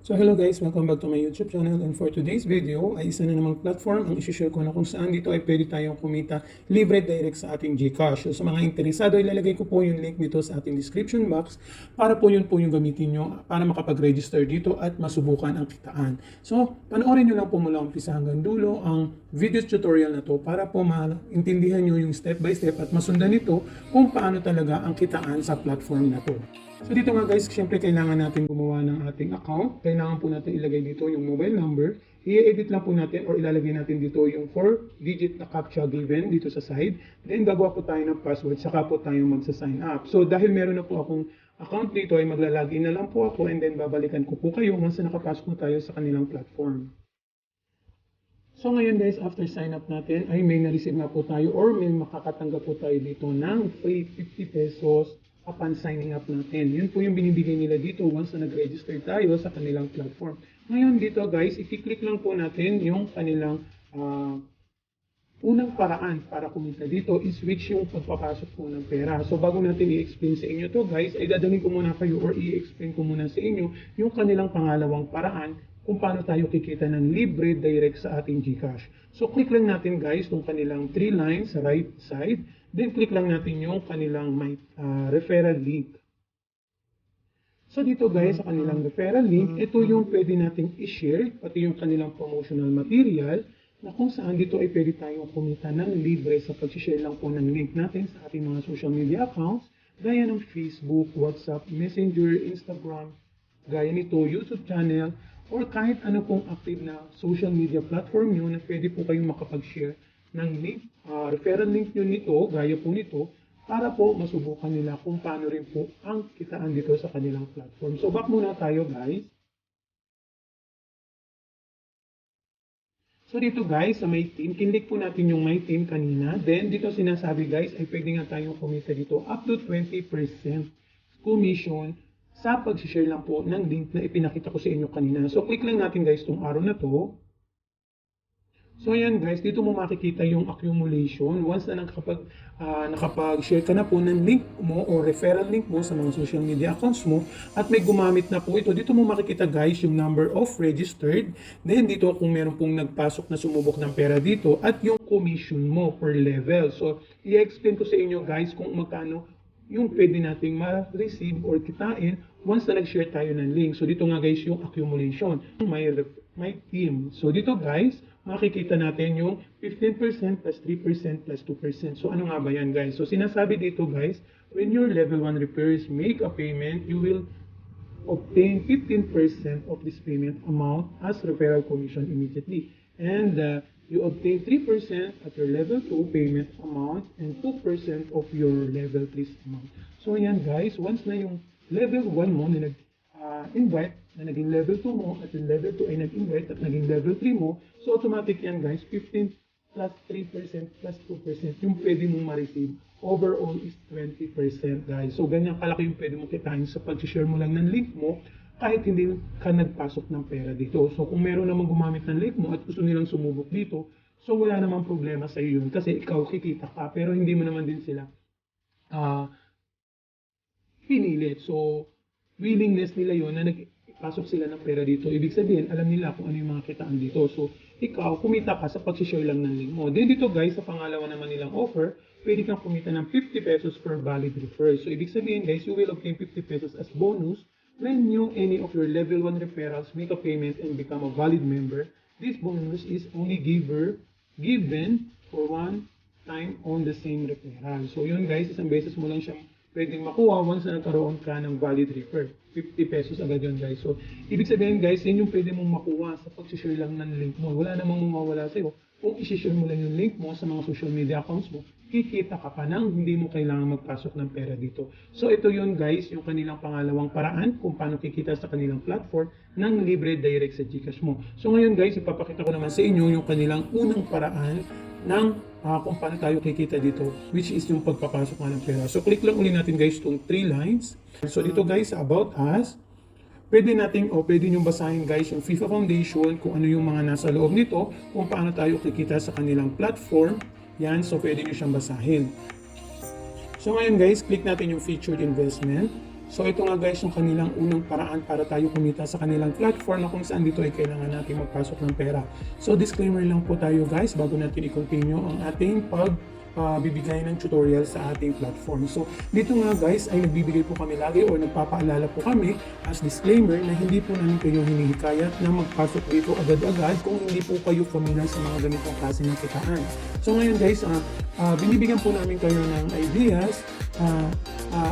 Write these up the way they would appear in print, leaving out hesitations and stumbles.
So hello guys, welcome back to my YouTube channel, and for today's video ay isa na namang platform ang isi-share ko na kung saan dito ay pwede tayong kumita libre direct sa ating GCash. So sa mga interesado, ilalagay ko po yung link dito sa ating description box para po yun po yung gamitin nyo para makapag-register dito at masubukan ang kitaan. So panoorin nyo lang po mula umpisa hanggang dulo ang video tutorial na to para po maintindihan nyo yung step by step at masundan ito kung paano talaga ang kitaan sa platform na to. So dito nga guys, syempre kailangan natin gumawa ng ating account. Kailangan po natin ilagay dito yung mobile number. I-edit lang po natin or ilalagay natin dito yung 4-digit na captcha given dito sa side. Then gagawa po tayo ng password, saka po tayo magsa-sign up. So dahil meron na po akong account dito ay maglalagin na lang po ako, and then babalikan ko po kayo once na nakapasok na tayo sa kanilang platform. So ngayon guys, after sign up natin ay may na-receive na po tayo or may makakatanggap po tayo dito ng free 50 pesos upon signing up natin. Yun po yung binibigay nila dito once na nag-register tayo sa kanilang platform. Ngayon dito guys, i-click lang po natin yung kanilang unang paraan para kumita dito is which yung pagpapasok po ng pera. So bago natin i-explain sa inyo to guys, ay dadalhin ko muna kayo or i-explain ko muna sa inyo yung kanilang pangalawang paraan kung paano tayo kikita ng libre direct sa ating GCash. So click lang natin guys yung kanilang 3 lines sa right side. Then click lang natin yung kanilang referral link. So dito guys, sa kanilang referral link, ito yung pwede nating i-share, pati yung kanilang promotional material, na kung saan dito ay pwede tayong kumita ng libre sa pag-share lang po ng link natin sa ating mga social media accounts, gaya ng Facebook, WhatsApp, Messenger, Instagram, gaya nito, YouTube channel, or kahit ano pong active na social media platform nyo na pwede po kayong makapag-share ng link, referral link nyo nito, gaya po nito, para po masubukan nila kung paano rin po ang kitaan dito sa kanilang platform. So back muna tayo guys. So dito guys, sa My Team, kinlik po natin yung My Team kanina. Then dito sinasabi guys, ay pwede nga tayong kumita dito up to 20% commission sa pag-share lang po ng link na ipinakita ko sa inyo kanina. So click lang natin guys itong arrow na to. So ayan guys, dito mo makikita yung accumulation once na nakapag-share ka na po ng link mo o referral link mo sa mga social media accounts mo at may gumamit na po ito. Dito mo makikita guys yung number of registered. Then dito kung meron pong nagpasok na sumubok ng pera dito at yung commission mo per level. So i-explain ko sa inyo guys kung magkano yung pwede nating ma-receive or kitain once na nag-share tayo ng link. So dito nga guys yung accumulation, my team. So dito guys, makikita natin yung 15% plus 3% plus 2%. So ano nga ba yan guys? So sinasabi dito guys, when your level 1 repairs make a payment, you will obtain 15% of this payment amount as referral commission immediately. And you obtain 3% at your level 2 payment amount and 2% of your level 3 amount. So ayan guys, once na yung level 1 mo na nag-invite, na naging level 2 mo at yung level 2 ay nag-invite at naging level 3 mo, so automatic yan guys, 15 plus 3% plus 2% yung pwede mong ma-receive. Overall is 20% guys. So ganyan kalaki yung pwede mong kitain sa pag-share mo lang ng link mo kahit hindi ka nagpasok ng pera dito. So kung meron namang gumamit ng link mo at gusto nilang sumubok dito, so wala namang problema sa iyo yun kasi ikaw kikita ka pero hindi mo naman din sila pinilit. So willingness nila yun na nagpasok sila ng pera dito. Ibig sabihin, alam nila kung ano yung mga kitaan dito. So ikaw, kumita ka sa pag-share lang ng link mo. Then dito guys, sa pangalawa naman nilang offer, pwede kang kumita ng 50 pesos per valid referral. So ibig sabihin guys, you will obtain 50 pesos as bonus when any of your level 1 referrals make a payment and become a valid member. This bonus is only given for one time on the same referral. So yun guys, isang beses mo lang siyang pwedeng makuha once na nagkaroon ka ng valid refer. 50 pesos agad yun guys. So ibig sabihin guys, yan yung pwede mong makuha sa pag-share lang ng link mo. Wala namang mawawala sa'yo. Kung i-share mo lang yung link mo sa mga social media accounts mo, kikita ka pa nang hindi mo kailangan magpasok ng pera dito. So ito yun guys, yung kanilang pangalawang paraan kung paano kikita sa kanilang platform ng libre direct sa GCash mo. So ngayon guys, ipapakita ko naman sa inyo yung kanilang unang paraan ng kung paano tayo kikita dito, which is yung pagpapasok nga ng pera. So click lang ulit natin guys itong 3 lines. So dito guys, about us, pwede nyo basahin guys yung FIFA Foundation, kung ano yung mga nasa loob nito, kung paano tayo kikita sa kanilang platform. Yan, so pwede nyo siyang basahin. So ngayon guys, click natin yung featured investment. So ito nga guys yung kanilang unang paraan para tayo kumita sa kanilang platform na kung saan dito ay kailangan natin magpasok ng pera. So disclaimer lang po tayo guys bago natin i-continue ang ating bibigay ng tutorial sa ating platform. So dito nga guys ay nagbibigay po kami lagi o nagpapaalala po kami as disclaimer na hindi po namin kayo hinihikayat na magpasok dito agad-agad kung hindi po kayo familiar sa mga ganitong klase ng kitaan. So ngayon guys, binibigyan po namin kayo ng ideas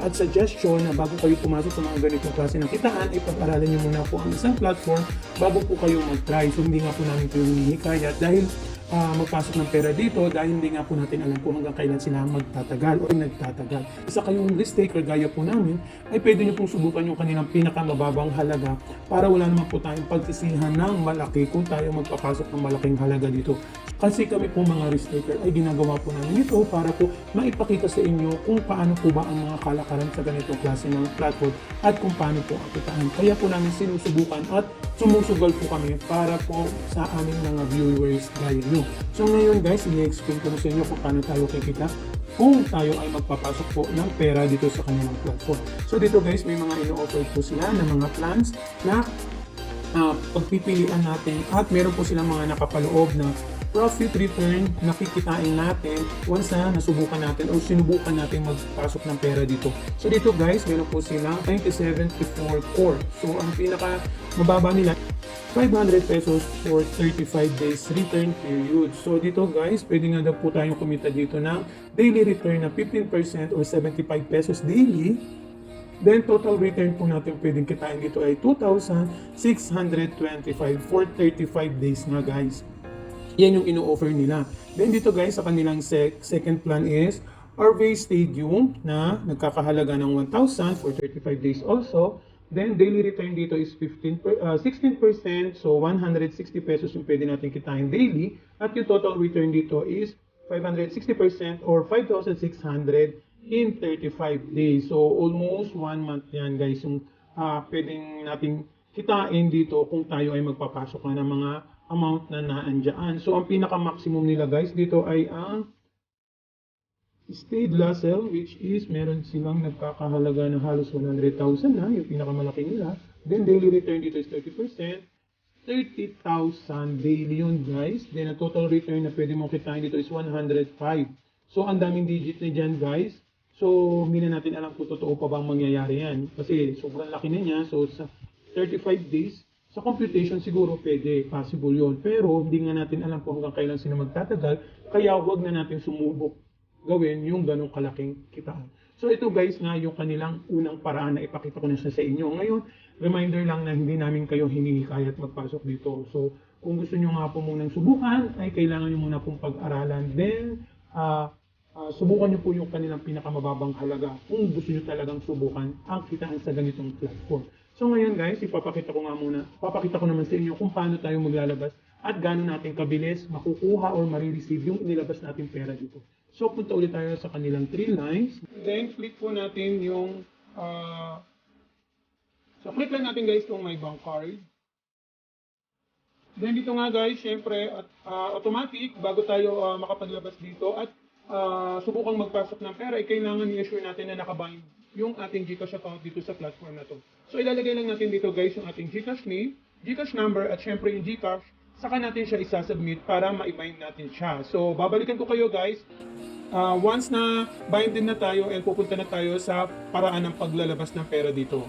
at suggestion na bago kayo pumasok sa mga ganitong klase ng kitaan, ay pag-aralan nyo muna po ang isang platform bago po kayo mag-try. So hindi nga po namin kayo hinihikayat dahil magpasok ng pera dito dahil hindi nga po natin alam kung hanggang kailan sila magtatagal o nagtatagal. Isa kayong risk taker gaya po namin ay pwede nyo pong subukan yung kanilang pinakamababang halaga para wala naman po tayong pagsisihan ng malaki kung tayo magpapasok ng malaking halaga dito. Kasi kami po mga risk taker ay ginagawa po namin ito para po maipakita sa inyo kung paano po ba ang mga kalakaran sa ganitong klase ng platform at kung paano po ang kitaan. Kaya po namin sinusubukan at sumusugal po kami para po sa aming mga viewers gaya nyo. So ngayon guys, i-explain ko na sa inyo kung paano tayo kikita kung tayo ay magpapasok po ng pera dito sa kanilang platform. So dito guys, may mga ino-offer po sila ng mga plans na pagpipilian natin at meron po silang mga nakapaloob na profit return na kikitain natin once na nasubukan natin o sinubukan natin magpasok ng pera dito. So dito guys, meron po silang 97 to 4 core. So ang pinaka mababa nila 500 pesos for 35 days return period. So dito guys, pwede nga daw po tayong kumita dito ng daily return na 15% or 75 pesos daily. Then total return po natin pwedeng kitain dito ay 2,625 for 35 days nga guys. Yan yung ino-offer nila. Then dito guys, sa kanilang second plan is Orvay Stadium na nagkakahalaga ng 1,000 for 35 days also. Then daily return dito is 16%, so 160 pesos yung pwede natin kitain daily. At yung total return dito is 560% or 5,600 in 35 days. So almost 1 month yan guys yung pwedeng natin kitain dito kung tayo ay magpapasok na ng mga amount na naandyan. So ang pinaka-maximum nila guys dito ay ang Stade Lascelles, which is meron silang nagkakahalaga ng halos 100,000 na, yung pinakamalaki nila. Then daily return dito is 30%, 30,000 daily yun guys. Then ang total return na pwede mong kitain dito is 105. So ang daming digit na dyan guys. So hindi na natin alam kung totoo pa bang mangyayari yan. Kasi sobrang laki na niya. So sa 35 days, sa computation siguro pwede, possible yun. Pero hindi nga natin alam kung hanggang kailan sila magtatagal. Kaya wag na natin sumubok gawin yung ganong kalaking kitaan. So ito guys nga yung kanilang unang paraan na ipakita ko na siya sa inyo. Ngayon, reminder lang na hindi namin kayo hinihikayat magpasok dito. So kung gusto nyo nga po munang subukan, ay kailangan nyo muna pong pag-aralan. Then, subukan nyo po yung kanilang pinakamababang halaga kung gusto nyo talagang subukan ang kitaan sa ganitong platform. So ngayon guys, papakita ko naman sa inyo kung paano tayo maglalabas at gaano natin kabilis makukuha or marireceive yung inilabas natin pera dito. So punta ulit tayo sa kanilang 3 lines. Then click po natin yung so click lang natin guys yung my bank card. Then dito nga guys, syempre automatic bago tayo makapaglabas dito at subukang magpasok ng pera, ay kailangan i-assure natin na nakabind yung ating GCash account dito sa platform na to. So ilalagay lang natin dito guys yung ating GCash name, GCash number at syempre yung GCash, saka natin siya isa-submit para ma-bind natin siya. So babalikan ko kayo guys once na binded na tayo and pupunta na tayo sa paraan ng paglalabas ng pera dito.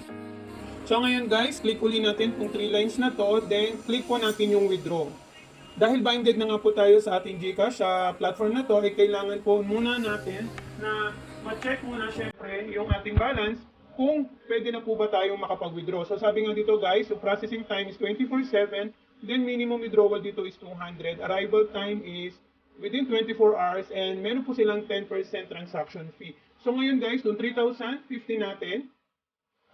So ngayon guys, click uli natin kung 3 lines na to, then click po natin yung withdraw. Dahil binded na nga po tayo sa ating GCash sa platform na to, ay kailangan po muna natin na ma-check muna syempre yung ating balance kung pwede na po ba tayong makapag-withdraw. So sabi nga dito guys, yung processing time is 24/7, then minimum withdrawal dito is 200, arrival time is within 24 hours, and meron po silang 10% transaction fee. So ngayon guys, yung 3,050 natin,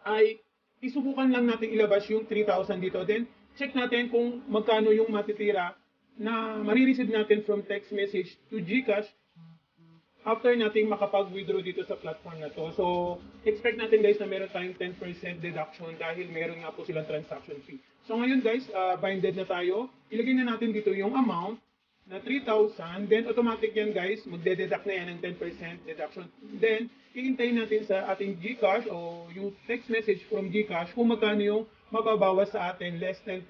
ay isubukan lang natin ilabas yung 3,000 dito. Then, check natin kung magkano yung matitira na marireceive natin from text message to GCash after nating makapag-withdraw dito sa platform na to. So, expect natin guys na meron tayong 10% deduction dahil meron nga po silang transaction fee. So ngayon guys, binded na tayo. Ilagay na natin dito yung amount na 3,000, then automatic yan guys, magde-deduct na yan ng 10% deduction. Then, hihintayin natin sa ating GCash o yung text message from GCash kung magkano yung mababawas sa atin, less 10%.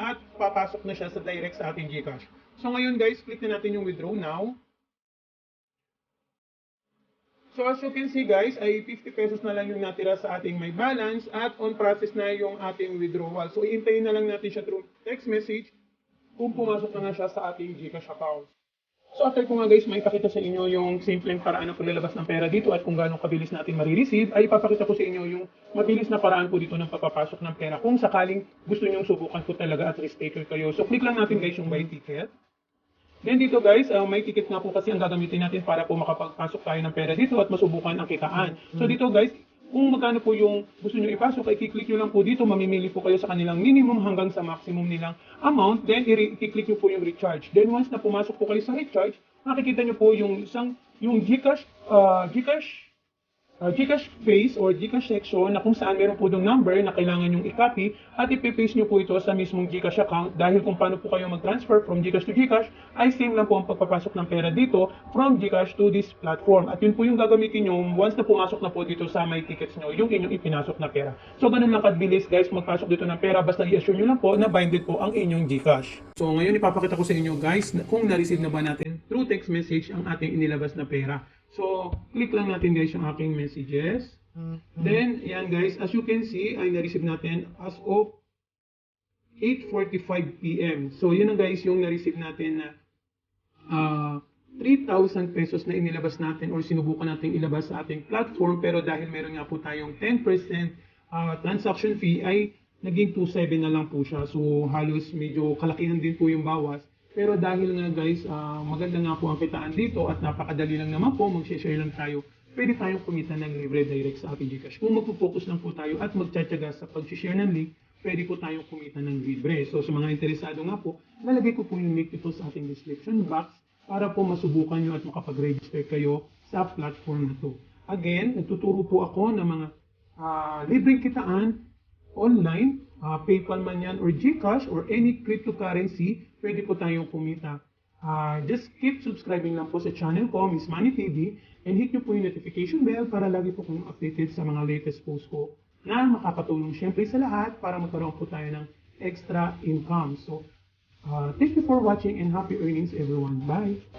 At papasok na siya sa direct sa ating GCash. So ngayon guys, click na natin yung withdraw now. So as you can see guys, ay 50 pesos na lang yung natira sa ating may balance at on process na yung ating withdrawal. So iintayin na lang natin siya through text message kung pumasok na nga siya sa ating GCash account. So after ko nga guys, may pakita sa inyo yung simpleng paraan ng paglalabas ng pera dito at kung gaano kabilis natin marireceive, ay ipapakita ko sa inyo yung mabilis na paraan po dito ng papapasok ng pera kung sakaling gusto nyong subukan po talaga at risk taker kayo. So click lang natin guys yung buy ticket. Then dito guys, may ticket nga po kasi ang gagamitin natin para po makapagpasok tayo ng pera dito at masubukan ang kitaan. So dito guys, kung magkano po yung gusto nyo ipasok, ay i-click nyo lang po dito, mamimili po kayo sa kanilang minimum hanggang sa maximum nilang amount, then i-click nyo po yung recharge. Then once na pumasok po kayo sa recharge, makikita nyo po yung GCash phase or GCash section na kung saan meron po yung number na kailangan yung i-copy at ipipaste nyo po ito sa mismong GCash account dahil kung paano po kayo mag-transfer from GCash to GCash ay same lang po ang pagpapasok ng pera dito from GCash to this platform. At yun po yung gagamitin nyo once na pumasok na po dito sa my tickets nyo, yung inyong ipinasok na pera. So ganun lang kabilis guys magpasok dito ng pera basta i-assure nyo lang po na binded po ang inyong GCash. So ngayon ipapakita ko sa inyo guys kung na-receive na ba natin through text message ang ating inilabas na pera. So, click lang natin guys yung aking messages. Then, yan guys, as you can see, ay na-receive natin as of 8:45 PM. So, yun na guys yung na-receive natin na 3,000 pesos na inilabas natin or sinubukan natin ilabas sa ating platform. Pero dahil meron nga po tayong 10% transaction fee ay naging 2,700 na lang po siya. So, halos medyo kalakihan din po yung bawas. Pero dahil nga guys, maganda nga po ang kitaan dito at napakadali lang naman po, mag-share lang tayo, pwede tayong kumita ng libre direct sa ating GCash. Kung magpo-focus lang po tayo at magtsatsaga sa pag-share ng link, pwede po tayong kumita ng libre. So sa mga interesado nga po, lalagay ko po yung link ito sa ating description box para po masubukan nyo at makapag-register kayo sa platform na to. Again, nagtuturo po ako ng mga libreng kitaan online, PayPal man yan or GCash or any cryptocurrency, pwede po tayong kumita. Just keep subscribing lang po sa channel ko, Miss Money TV, and hit nyo po yung notification bell para lagi po kayong updated sa mga latest posts ko na makakatulong syempre sa lahat para magkaroon po tayo ng extra income. So, thank you for watching and happy earnings everyone. Bye!